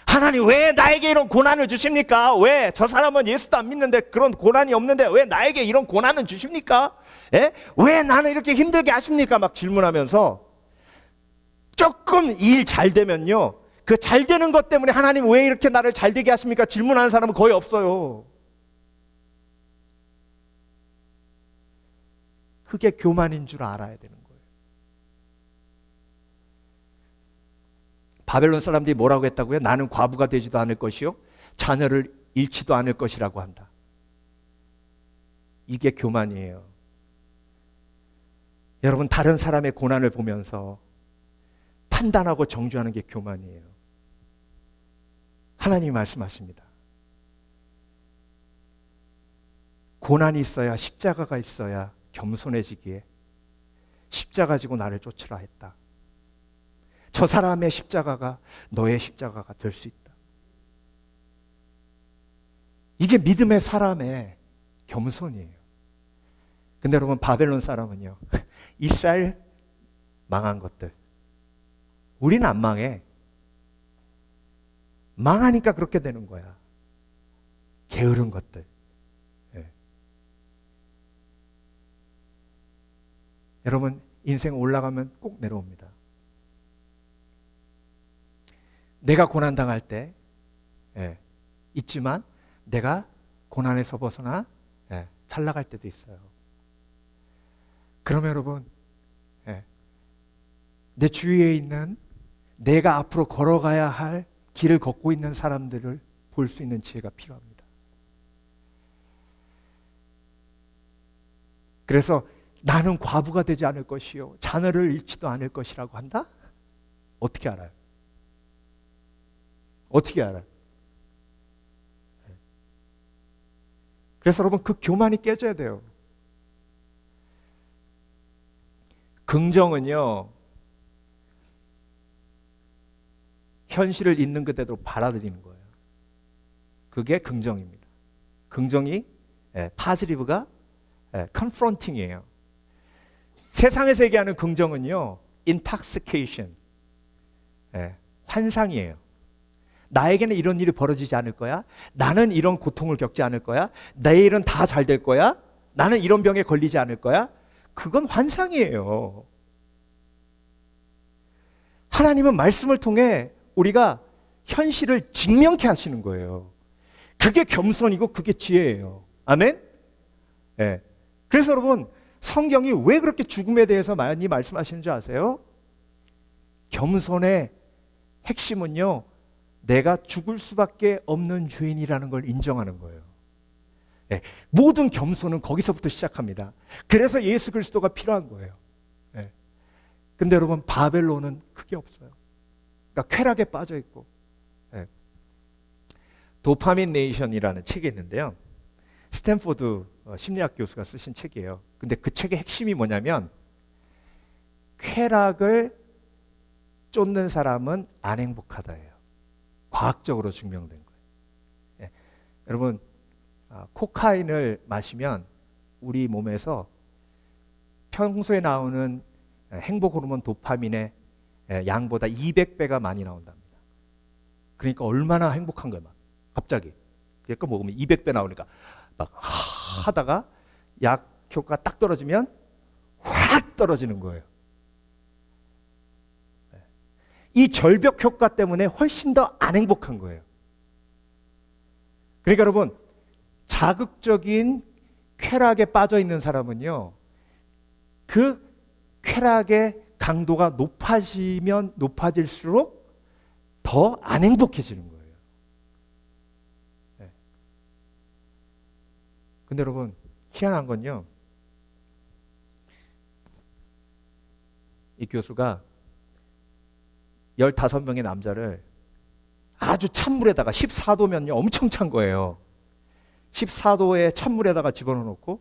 하나님 왜 나에게 이런 고난을 주십니까? 왜 저 사람은 예수도 안 믿는데 그런 고난이 없는데 왜 나에게 이런 고난을 주십니까? 왜 나는 이렇게 힘들게 하십니까? 막 질문하면서 조금 일 잘 되면요, 그 잘 되는 것 때문에 하나님 왜 이렇게 나를 잘 되게 하십니까? 질문하는 사람은 거의 없어요. 그게 교만인 줄 알아야 되는 거예요. 바벨론 사람들이 뭐라고 했다고요? 나는 과부가 되지도 않을 것이요, 자녀를 잃지도 않을 것이라고 한다. 이게 교만이에요. 여러분, 다른 사람의 고난을 보면서 판단하고 정죄하는 게 교만이에요. 하나님이 말씀하십니다. 고난이 있어야, 십자가가 있어야 겸손해지기에 십자가 지고 나를 쫓으라 했다. 저 사람의 십자가가 너의 십자가가 될 수 있다. 이게 믿음의 사람의 겸손이에요. 근데 여러분, 바벨론 사람은요, 이스라엘 망한 것들, 우리는 안 망해. 망하니까 그렇게 되는 거야. 게으른 것들. 여러분, 인생 올라가면 꼭 내려옵니다. 내가 고난당할 때 있지만 내가 고난에서 벗어나 잘 나갈 때도 있어요. 그러면 여러분, 내 주위에 있는 내가 앞으로 걸어가야 할 길을 걷고 있는 사람들을 볼 수 있는 지혜가 필요합니다. 그래서 나는 과부가 되지 않을 것이요, 자녀를 잃지도 않을 것이라고 한다? 어떻게 알아요? 어떻게 알아요? 그래서 여러분, 그 교만이 깨져야 돼요. 긍정은요, 현실을 있는 그대로 받아들이는 거예요. 그게 긍정입니다. 긍정이 파지티브가 confronting이에요. 세상에서 얘기하는 긍정은요, intoxication, 환상이에요. 나에게는 이런 일이 벌어지지 않을 거야. 나는 이런 고통을 겪지 않을 거야. 내일은 다 잘 될 거야. 나는 이런 병에 걸리지 않을 거야. 그건 환상이에요. 하나님은 말씀을 통해 우리가 현실을 직면케 하시는 거예요. 그게 겸손이고 그게 지혜예요. 아멘? 그래서 여러분, 성경이 왜 그렇게 죽음에 대해서 많이 말씀하시는 줄 아세요? 겸손의 핵심은요, 내가 죽을 수밖에 없는 죄인이라는 걸 인정하는 거예요. 모든 겸손은 거기서부터 시작합니다. 그래서 예수 그리스도가 필요한 거예요. 근데 여러분, 바벨론은 그게 없어요. 그러니까 쾌락에 빠져 있고. 도파민 네이션이라는 책이 있는데요, 스탠포드 심리학 교수가 쓰신 책이에요. 근데 그 책의 핵심이 뭐냐면, 쾌락을 쫓는 사람은 안 행복하다예요. 과학적으로 증명된 거예요. 여러분, 코카인을 마시면 우리 몸에서 평소에 나오는 행복 호르몬 도파민의 양보다 200배가 많이 나온답니다. 그러니까 얼마나 행복한 거야, 막 갑자기. 그러니까 먹으면 200배 나오니까 막 하다가 약 효과 딱 떨어지면 확 떨어지는 거예요. 이 절벽 효과 때문에 훨씬 더 안 행복한 거예요. 그러니까 여러분, 자극적인 쾌락에 빠져 있는 사람은요, 그 쾌락의 강도가 높아지면 높아질수록 더 안 행복해지는 거예요. 네. 근데 여러분, 희한한 건요, 이 교수가 15명의 남자를 아주 찬물에다가 14도면요 엄청 찬 거예요. 14도의 찬물에다가 집어넣어 놓고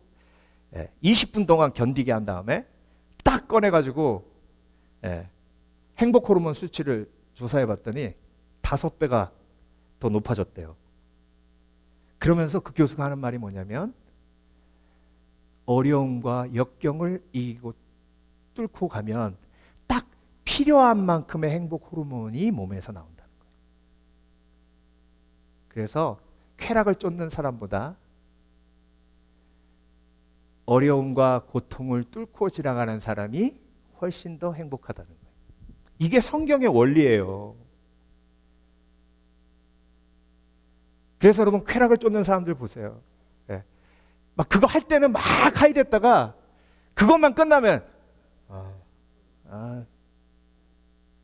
20분 동안 견디게 한 다음에 딱 꺼내가지고 행복 호르몬 수치를 조사해 봤더니 5배가 더 높아졌대요. 그러면서 그 교수가 하는 말이 뭐냐면, 어려움과 역경을 이기고 뚫고 가면 딱 필요한 만큼의 행복 호르몬이 몸에서 나온다는 거예요. 그래서 쾌락을 쫓는 사람보다 어려움과 고통을 뚫고 지나가는 사람이 훨씬 더 행복하다는 거예요. 이게 성경의 원리예요. 그래서 여러분, 쾌락을 쫓는 사람들 보세요. 막 그거 할 때는 막 하이 됐다가 그것만 끝나면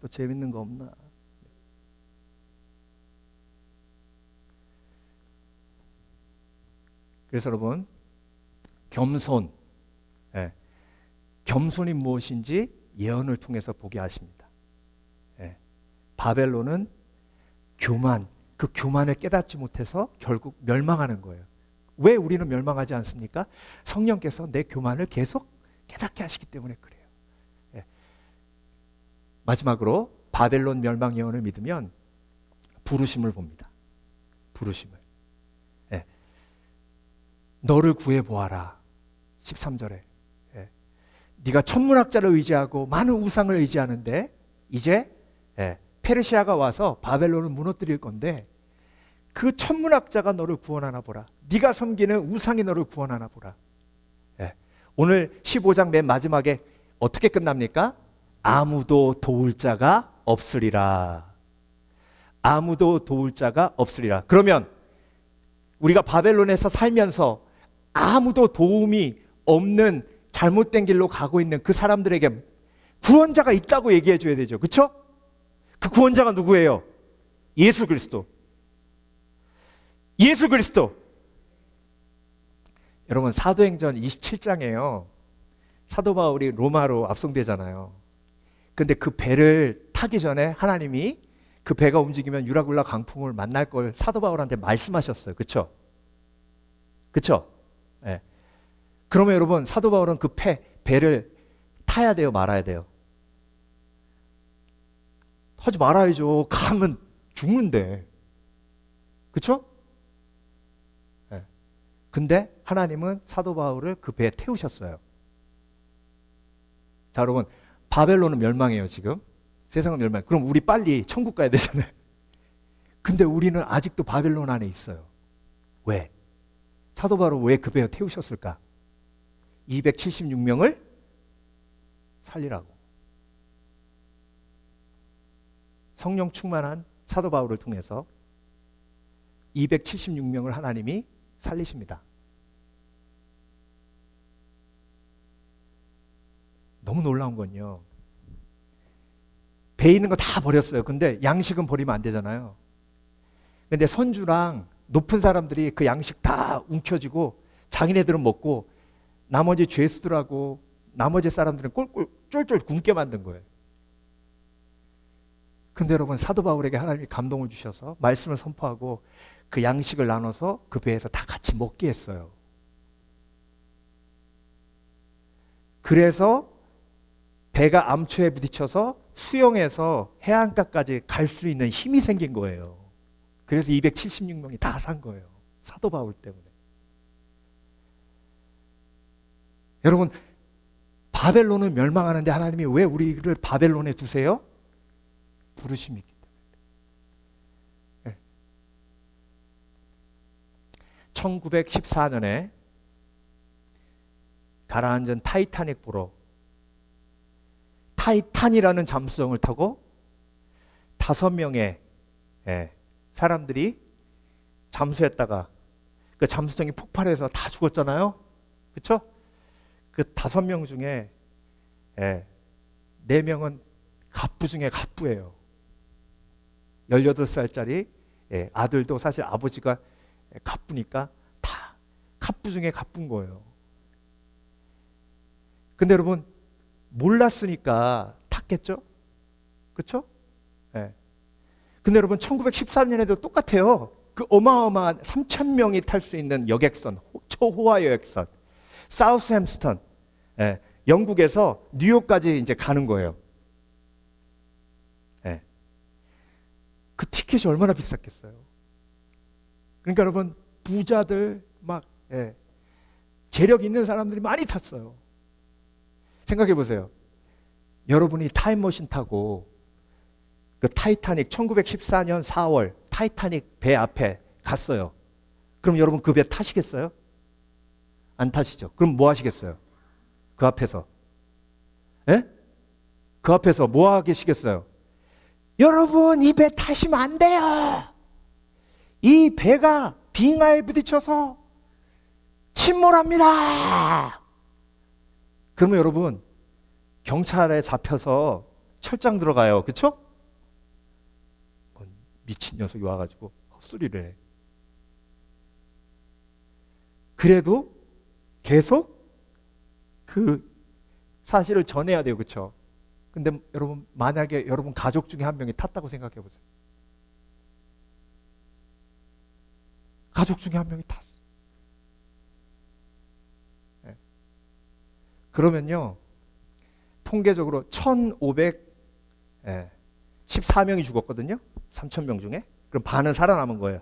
또 재밌는 거 없나? 그래서 여러분, 겸손, 겸손이 무엇인지 예언을 통해서 보게 하십니다. 바벨론은 교만, 그 교만을 깨닫지 못해서 결국 멸망하는 거예요. 왜 우리는 멸망하지 않습니까? 성령께서 내 교만을 계속 깨닫게 하시기 때문에 그래요. 마지막으로 바벨론 멸망 예언을 믿으면 부르심을 봅니다. 부르심을. 너를 구해보아라. 13절에. 네가 천문학자를 의지하고 많은 우상을 의지하는데 이제 페르시아가 와서 바벨론을 무너뜨릴 건데 그 천문학자가 너를 구원하나 보라. 네가 섬기는 우상이 너를 구원하나 보라. 오늘 15장 맨 마지막에 어떻게 끝납니까? 아무도 도울 자가 없으리라. 아무도 도울 자가 없으리라. 그러면 우리가 바벨론에서 살면서 아무도 도움이 없는 잘못된 길로 가고 있는 그 사람들에게 구원자가 있다고 얘기해 줘야 되죠. 그렇죠? 그 구원자가 누구예요? 예수 그리스도. 예수 그리스도. 여러분, 사도행전 27장에요. 사도 바울이 로마로 압송되잖아요. 근데 그 배를 타기 전에 하나님이 그 배가 움직이면 유라굴라 강풍을 만날 걸 사도 바울한테 말씀하셨어요. 그렇죠? 그렇죠? 그러면 여러분, 사도 바울은 그 배를 타야 돼요, 말아야 돼요? 하지 말아야죠. 가면 죽는데. 그렇죠? 근데 하나님은 사도 바울을 그 배에 태우셨어요. 자, 여러분, 바벨론은 멸망해요, 지금. 세상은 멸망해. 그럼 우리 빨리 천국 가야 되잖아요. 근데 우리는 아직도 바벨론 안에 있어요. 왜? 사도 바울은 왜 그 배에 태우셨을까? 276명을 살리라고. 성령 충만한 사도 바울을 통해서 276명을 하나님이 살리십니다. 너무 놀라운 건요, 배에 있는 거 다 버렸어요. 근데 양식은 버리면 안 되잖아요. 근데 선주랑 높은 사람들이 그 양식 다 움켜쥐고 자기네들은 먹고 나머지 죄수들하고 나머지 사람들은 꼴꼴 쫄쫄 굶게 만든 거예요. 근데 여러분, 사도 바울에게 하나님이 감동을 주셔서 말씀을 선포하고 그 양식을 나눠서 그 배에서 다 같이 먹게 했어요. 그래서 배가 암초에 부딪혀서 수영해서 해안가까지 갈 수 있는 힘이 생긴 거예요. 그래서 276명이 다 산 거예요. 사도 바울 때문에. 여러분, 바벨론은 멸망하는데 하나님이 왜 우리를 바벨론에 두세요? 부르심이 있기 때문에. 1914년에 가라앉은 타이타닉 보러 타이탄이라는 잠수정을 타고 5명의 사람들이 잠수했다가 그 잠수정이 폭발해서 다 죽었잖아요. 그렇죠? 그 5명 중에 4명은 갑부 중에 갑부예요. 18살짜리 아들도 사실 아버지가 갑부니까 다 갑부 중에 갑부인 거예요. 근데 여러분 몰랐으니까 탔겠죠? 그렇죠? 근데 여러분 1913년에도 똑같아요. 그 어마어마한 3,000명이 탈 수 있는 여객선, 초호화 여객선, 사우스햄스턴, 영국에서 뉴욕까지 이제 가는 거예요. 그 티켓이 얼마나 비쌌겠어요. 그러니까 여러분 부자들 막 재력 있는 사람들이 많이 탔어요. 생각해 보세요. 여러분이 타임머신 타고 그 타이타닉 1914년 4월 타이타닉 배 앞에 갔어요. 그럼 여러분 그 배 타시겠어요? 안 타시죠? 그럼 뭐 하시겠어요? 그 앞에서 그 앞에서 뭐 하시겠어요? 여러분 이 배 타시면 안 돼요. 이 배가 빙하에 부딪혀서 침몰합니다. 그러면 여러분 경찰에 잡혀서 철장 들어가요. 그렇죠? 미친 녀석이 와가지고 헛소리를 해. 그래도 계속 그 사실을 전해야 돼요. 그렇죠? 근데 여러분 만약에 여러분 가족 중에 한 명이 탔다고 생각해 보세요. 가족 중에 한 명이 탔어. 그러면요 통계적으로 1,514명이 죽었거든요. 3,000명 중에. 그럼 반은 살아남은 거예요.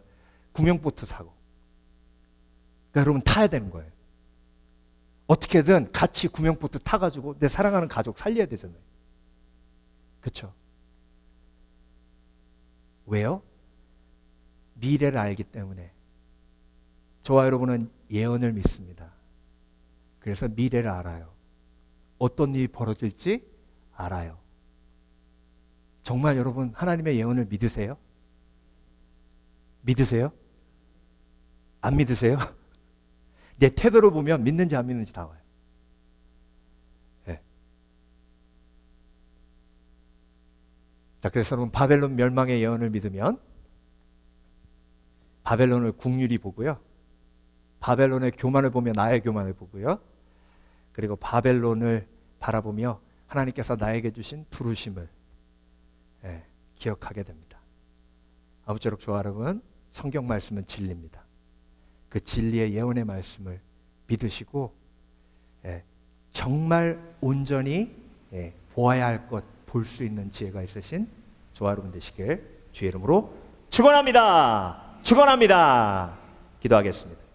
구명보트 사고. 그러니까 여러분 타야 되는 거예요. 어떻게든 같이 구명보트 타가지고 내 사랑하는 가족 살려야 되잖아요. 그렇죠? 왜요? 미래를 알기 때문에. 저와 여러분은 예언을 믿습니다. 그래서 미래를 알아요. 어떤 일이 벌어질지 알아요. 정말 여러분 하나님의 예언을 믿으세요? 믿으세요? 안 믿으세요? 내 태도를 보면 믿는지 안 믿는지 다 와요. 자, 그래서 여러분 바벨론 멸망의 예언을 믿으면 바벨론을 국률이 보고요. 바벨론의 교만을 보며 나의 교만을 보고요. 그리고 바벨론을 바라보며 하나님께서 나에게 주신 부르심을 기억하게 됩니다. 아무쪼록 저와 여러분 성경 말씀은 진리입니다. 그 진리의 예언의 말씀을 믿으시고 정말 온전히 보아야 할 것 볼 수 있는 지혜가 있으신 저와 여러분 되시길 주의 이름으로 축원합니다. 축원합니다. 기도하겠습니다.